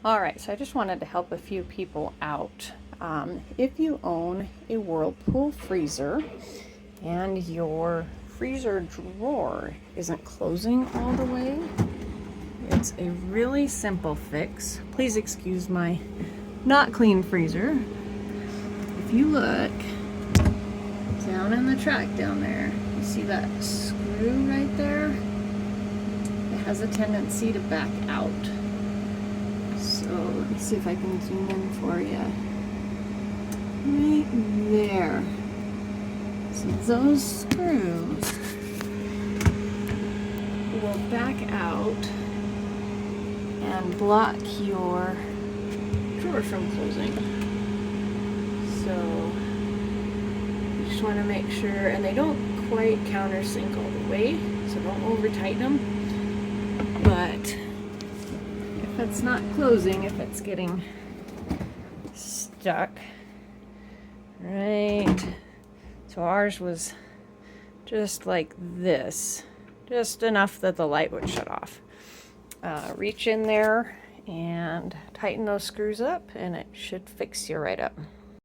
All right, so I just wanted to help a few people out. If you own a Whirlpool freezer and your freezer drawer isn't closing all the way, it's a really simple fix. Please excuse my not clean freezer. If you look down in the track down there, you see that screw right there? It has a tendency to back out. So let me see if I can zoom in for you. Right there. So those screws will back out and block your drawer from closing. So you just want to make sure, and they don't quite countersink all the way, so don't over tighten them. But if it's not closing, if it's getting stuck, right? So ours was just like this, just enough that the light would shut off. Reach in there and tighten those screws up, and it should fix you right up.